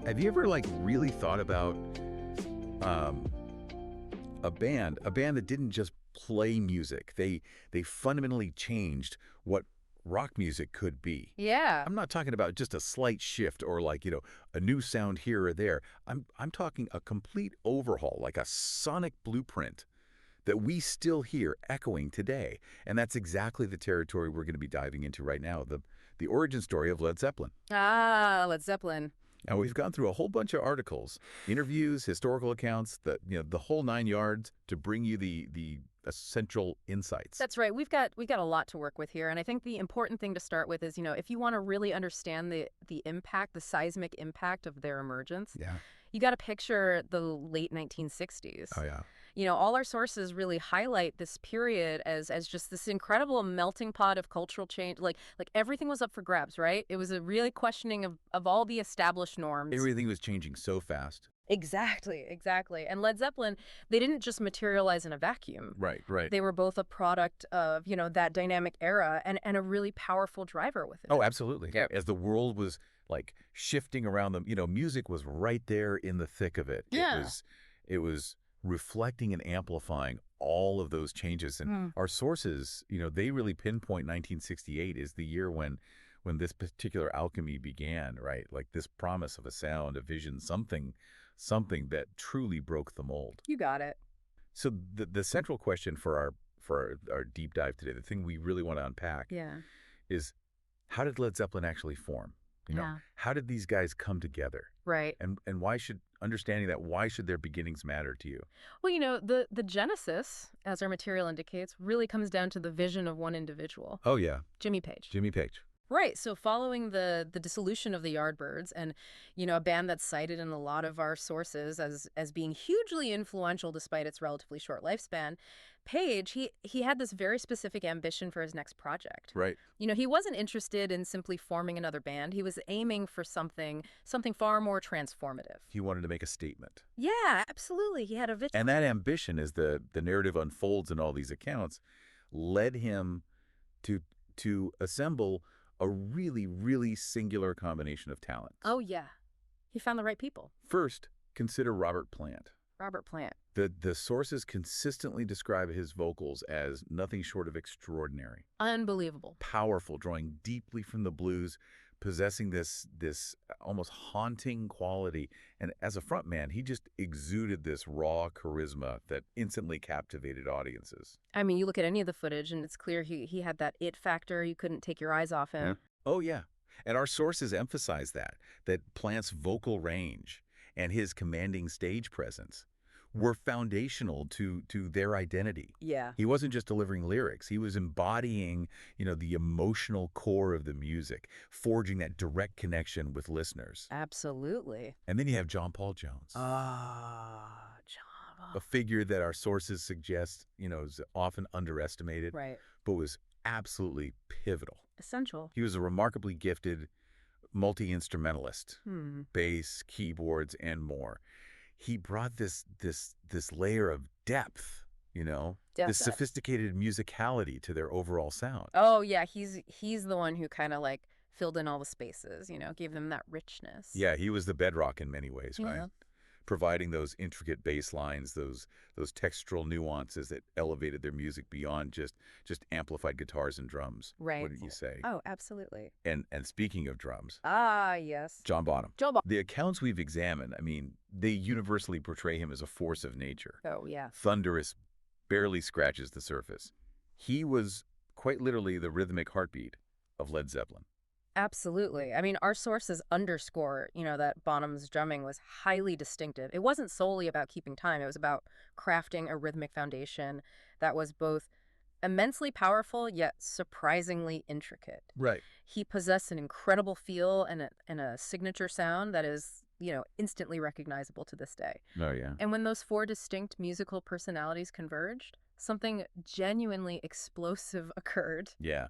Have you ever like really thought about um, a band that didn't just play music? They fundamentally changed what rock music could be. Yeah. I'm not talking about just a slight shift or like, a new sound here or there. I'm talking a complete overhaul, like a sonic blueprint that we still hear echoing today. And that's exactly the territory we're going to be diving into right now, the origin story of Led Zeppelin. Ah, Led Zeppelin. Now, we've gone through a whole bunch of articles, interviews, historical accounts, the whole nine yards to bring you the essential insights. That's right. We've got a lot to work with here, and I think the important thing to start with is, if you want to really understand the impact, the seismic impact of their emergence, Yeah. you got to picture the late 1960s. Oh, yeah. All our sources really highlight this period as just this incredible melting pot of cultural change. Like everything was up for grabs, right? It was a really questioning of all the established norms. Everything was changing so fast. Exactly, exactly. And Led Zeppelin, they didn't just materialize in a vacuum. Right, right. They were both a product of, that dynamic era and a really powerful driver within Oh, it. absolutely. Yeah. As the world was like shifting around them, music was right there in the thick of it. Yeah. It was reflecting and amplifying all of those changes. And Hmm. our sources, they really pinpoint 1968 is the year when this particular alchemy began, right? Like this promise of a sound, a vision, something that truly broke the mold. You got it. So the central question for our deep dive today, the thing we really want to unpack Yeah. is, how did Led Zeppelin actually form? Yeah. How did these guys come together? Right. And why should their beginnings matter to you? Well, the genesis, as our material indicates, really comes down to the vision of one individual, Oh yeah, Jimmy Page. Jimmy Page. Right. So following the dissolution of the Yardbirds and, a band that's cited in a lot of our sources as being hugely influential despite its relatively short lifespan, Page, he had this very specific ambition for his next project. Right. He wasn't interested in simply forming another band. He was aiming for something far more transformative. He wanted to make a statement. Yeah, absolutely. He had a vision. And that ambition, as the narrative unfolds in all these accounts, led him to assemble a really, really singular combination of talents. Oh, yeah. He found the right people. First, consider Robert Plant. Robert Plant. The sources consistently describe his vocals as nothing short of extraordinary. Unbelievable. Powerful, drawing deeply from the blues, possessing this almost haunting quality. And as a frontman, he just exuded this raw charisma that instantly captivated audiences. I mean, you look at any of the footage, and it's clear he had that it factor. You couldn't take your eyes off him. Yeah. Oh, yeah. And our sources emphasize that Plant's vocal range and his commanding stage presence were foundational to their identity. Yeah. He wasn't just delivering lyrics. He was embodying, the emotional core of the music, forging that direct connection with listeners. Absolutely. And then you have John Paul Jones, John. a figure that our sources suggest, is often underestimated, Right. but was absolutely pivotal. Essential. He was a remarkably gifted multi-instrumentalist, bass, keyboards, and more. He brought this layer of depth, this sophisticated musicality to their overall sound. Oh, yeah. He's the one who kind of like filled in all the spaces, gave them that richness. Yeah, he was the bedrock in many ways, right? Yeah. Providing those intricate bass lines, those textural nuances that elevated their music beyond just amplified guitars and drums. Right. What did you say? Oh, absolutely. And speaking of drums, Ah, yes. John Bonham. John Bonham. The accounts we've examined, they universally portray him as a force of nature. Oh, yeah. Thunderous, barely scratches the surface. He was quite literally the rhythmic heartbeat of Led Zeppelin. Absolutely. I mean, our sources underscore, that Bonham's drumming was highly distinctive. It wasn't solely about keeping time. It was about crafting a rhythmic foundation that was both immensely powerful yet surprisingly intricate. Right. He possessed an incredible feel and a signature sound that is, instantly recognizable to this day. Oh, yeah. And when those four distinct musical personalities converged, something genuinely explosive occurred. Yeah.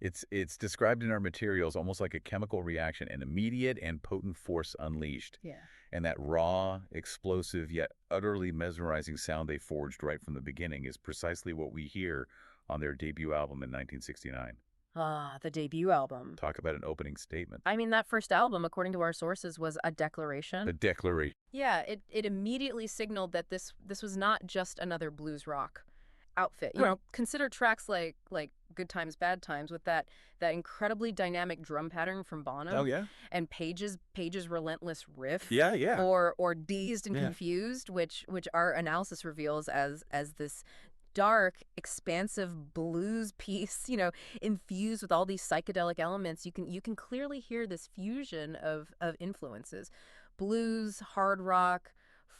It's described in our materials almost like a chemical reaction, an immediate and potent force unleashed. Yeah. And that raw, explosive, yet utterly mesmerizing sound they forged right from the beginning is precisely what we hear on their debut album in 1969. Ah, the debut album. Talk about an opening statement. I mean, that first album, according to our sources, was a declaration. The declaration. Yeah, it immediately signaled that this was not just another blues rock outfit. Consider tracks like Good Times, Bad Times with that incredibly dynamic drum pattern from Oh, Bonham yeah? and Page's relentless riff. Yeah, yeah. Or Dazed and Yeah. Confused, which our analysis reveals as this dark, expansive blues piece, infused with all these psychedelic elements. You can clearly hear this fusion of influences. Blues, hard rock,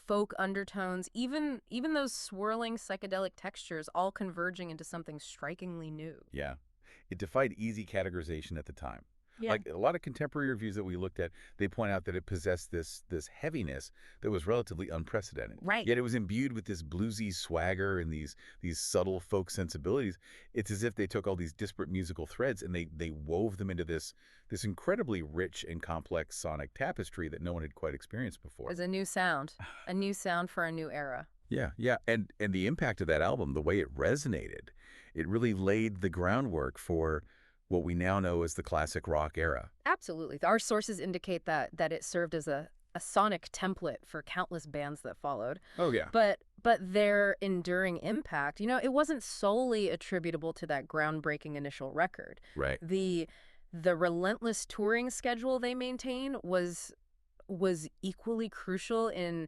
folk undertones, even those swirling psychedelic textures all converging into something strikingly new. Yeah. It defied easy categorization at the time. Yeah. Like a lot of contemporary reviews that we looked at, they point out that it possessed this heaviness that was relatively unprecedented. Right. Yet it was imbued with this bluesy swagger and these subtle folk sensibilities. It's as if they took all these disparate musical threads and they wove them into this incredibly rich and complex sonic tapestry that no one had quite experienced before. As a new sound for a new era. Yeah, yeah. And the impact of that album, the way it resonated, it really laid the groundwork for what we now know as the classic rock era. Absolutely. Our sources indicate that it served as a sonic template for countless bands that followed. Oh, yeah. But their enduring impact, it wasn't solely attributable to that groundbreaking initial record. Right. The relentless touring schedule they maintain was equally crucial in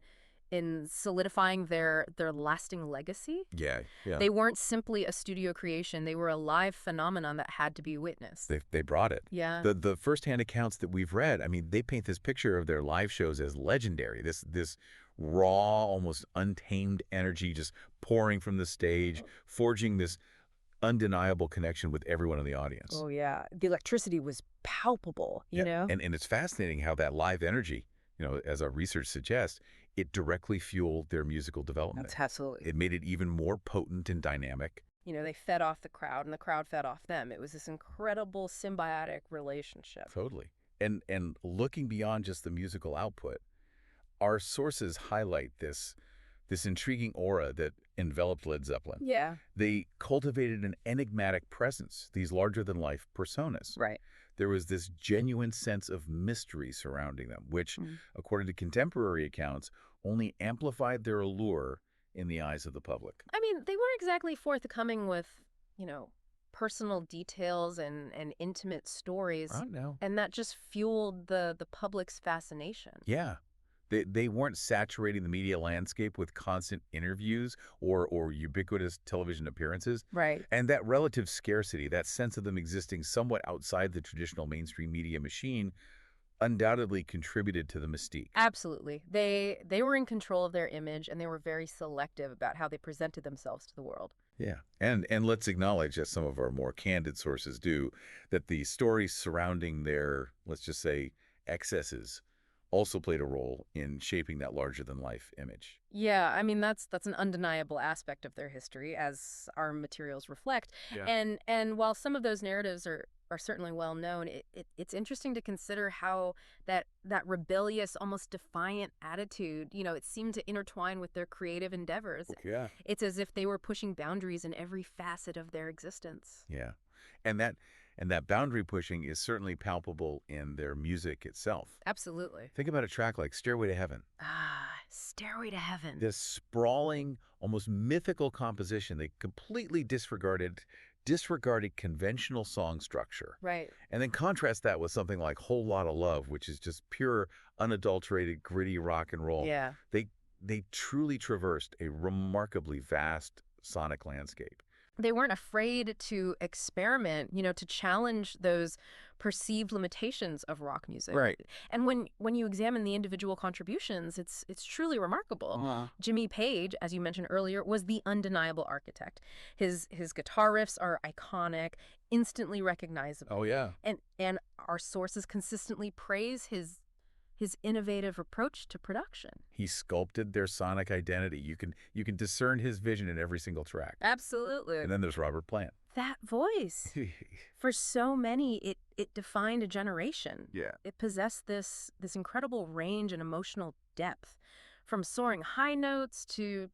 solidifying their lasting legacy. Yeah, yeah. They weren't simply a studio creation. They were a live phenomenon that had to be witnessed. They brought it. Yeah. The firsthand accounts that we've read, I mean, they paint this picture of their live shows as legendary. This raw, almost untamed energy just pouring from the stage, forging this undeniable connection with everyone in the audience. Oh, yeah. The electricity was palpable, you know? And it's fascinating how that live energy, as our research suggests, it directly fueled their musical development. That's absolutely. It made it even more potent and dynamic. They fed off the crowd, and the crowd fed off them. It was this incredible symbiotic relationship. Totally. And looking beyond just the musical output, our sources highlight this intriguing aura that enveloped Led Zeppelin. Yeah. They cultivated an enigmatic presence, these larger-than-life personas. Right. There was this genuine sense of mystery surrounding them, which, according to contemporary accounts, only amplified their allure in the eyes of the public. I mean, they weren't exactly forthcoming with, personal details and intimate stories. I don't know. And that just fueled the public's fascination. Yeah. They weren't saturating the media landscape with constant interviews or ubiquitous television appearances. Right. And that relative scarcity, that sense of them existing somewhat outside the traditional mainstream media machine, undoubtedly contributed to the mystique. Absolutely. They were in control of their image, and they were very selective about how they presented themselves to the world. Yeah. And let's acknowledge, as some of our more candid sources do, that the stories surrounding their, let's just say, excesses also played a role in shaping that larger-than-life image. Yeah, I mean, that's an undeniable aspect of their history, as our materials reflect. Yeah. And while some of those narratives are certainly well known, it's interesting to consider how that rebellious, almost defiant attitude, it seemed to intertwine with their creative endeavors. Yeah. It's as if they were pushing boundaries in every facet of their existence. Yeah. And that boundary pushing is certainly palpable in their music itself. Absolutely. Think about a track like Stairway to Heaven. Ah, Stairway to Heaven. This sprawling, almost mythical composition. They completely disregarded conventional song structure. Right. And then contrast that with something like Whole Lotta Love, which is just pure, unadulterated, gritty rock and roll. Yeah. They truly traversed a remarkably vast sonic landscape. They weren't afraid to experiment, to challenge those perceived limitations of rock music. Right. And when you examine the individual contributions, it's truly remarkable. Jimmy Page, as you mentioned earlier, was the undeniable architect. His guitar riffs are iconic, instantly recognizable. Oh, yeah. And our sources consistently praise his innovative approach to production. He sculpted their sonic identity. You can discern his vision in every single track. Absolutely. And then there's Robert Plant. That voice, for so many, it defined a generation. Yeah. It possessed this incredible range and emotional depth, from soaring high notes to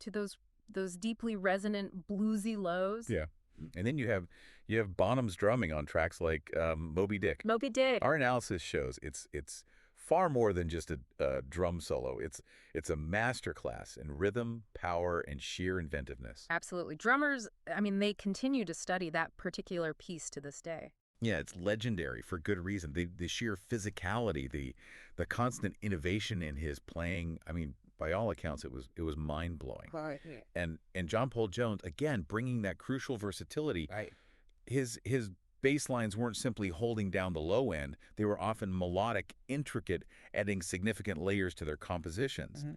those deeply resonant bluesy lows. Yeah. And then you have You have Bonham's drumming on tracks like Moby Dick. Moby Dick. Our analysis shows it's far more than just a drum solo. It's a masterclass in rhythm, power, and sheer inventiveness. Absolutely. Drummers, I mean, they continue to study that particular piece to this day. Yeah, it's legendary for good reason. The sheer physicality, the constant innovation in his playing. I mean, by all accounts, it was mind blowing. Right. And John Paul Jones again bringing that crucial versatility. Right. His bass lines weren't simply holding down the low end; they were often melodic, intricate, adding significant layers to their compositions. Mhm.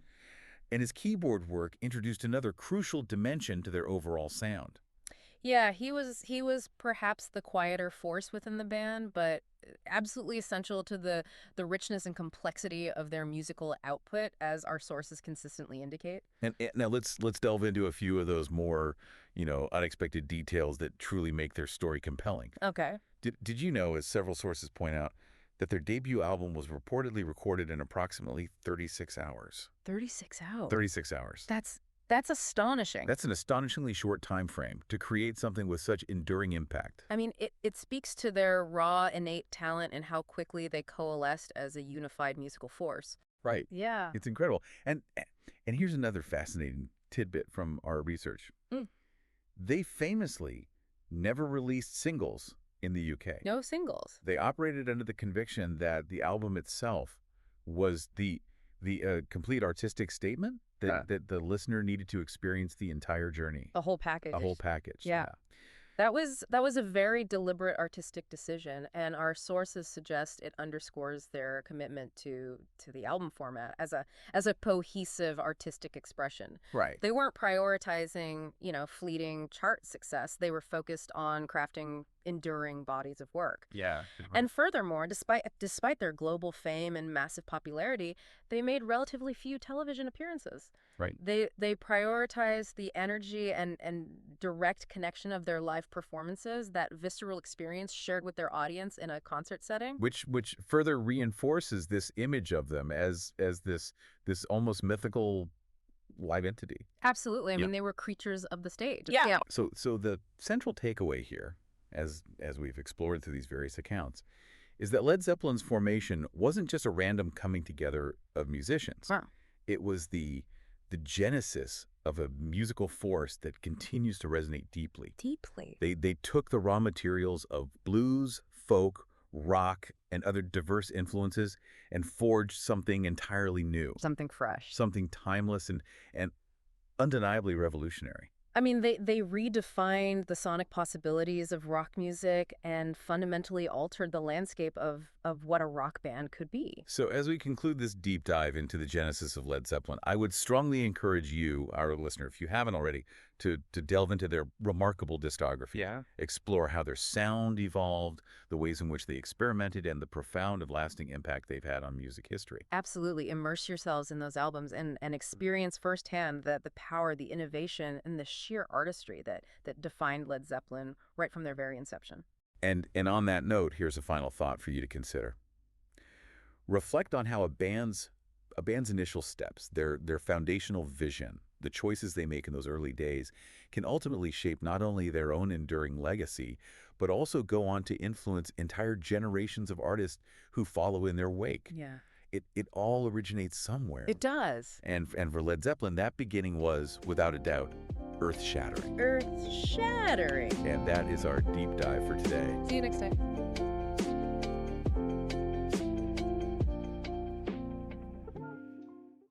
And his keyboard work introduced another crucial dimension to their overall sound. Yeah, he was perhaps the quieter force within the band, but absolutely essential to the richness and complexity of their musical output, as our sources consistently indicate. And now let's delve into a few of those more, unexpected details that truly make their story compelling. Okay. Did you know, as several sources point out, that their debut album was reportedly recorded in approximately 36 hours? 36 hours. 36 hours. That's astonishing. That's an astonishingly short time frame to create something with such enduring impact. I mean, it speaks to their raw, innate talent and how quickly they coalesced as a unified musical force. Right. Yeah. It's incredible. And here's another fascinating tidbit from our research. Mm. They famously never released singles in the UK. No singles. They operated under the conviction that the album itself was the complete artistic statement that the listener needed to experience the entire journey, The whole package. a whole package. Yeah. That was a very deliberate artistic decision, and our sources suggest it underscores their commitment to the album format as a cohesive artistic expression. Right. They weren't prioritizing, fleeting chart success. They were focused on crafting enduring bodies of work. Yeah. And furthermore, despite their global fame and massive popularity, they made relatively few television appearances. Right. They prioritized the energy and direct connection of their live performances, that visceral experience shared with their audience in a concert setting. Which further reinforces this image of them as this almost mythical live entity. Absolutely. I Yeah. mean, they were creatures of the stage. Yeah. So the central takeaway here, as we've explored through these various accounts, is that Led Zeppelin's formation wasn't just a random coming together of musicians. Wow. It was the genesis of a musical force that continues to resonate deeply. Deeply. They took the raw materials of blues, folk, rock, and other diverse influences and forged something entirely new, Something fresh. something timeless and undeniably revolutionary. I mean, they redefined the sonic possibilities of rock music and fundamentally altered the landscape of what a rock band could be. So as we conclude this deep dive into the genesis of Led Zeppelin, I would strongly encourage you, our listener, if you haven't already, to delve into their remarkable discography. Yeah. Explore how their sound evolved, the ways in which they experimented, and the profound and lasting impact they've had on music history. Absolutely. Immerse yourselves in those albums and experience firsthand the power, the innovation, and the sheer artistry that defined Led Zeppelin right from their very inception. And on that note, here's a final thought for you to consider. Reflect on how a band's initial steps, their foundational vision, the choices they make in those early days, can ultimately shape not only their own enduring legacy, but also go on to influence entire generations of artists who follow in their wake. Yeah. It all originates somewhere. It does. And for Led Zeppelin, that beginning was, without a doubt, earth-shattering. Earth-shattering. And that is our deep dive for today. See you next time.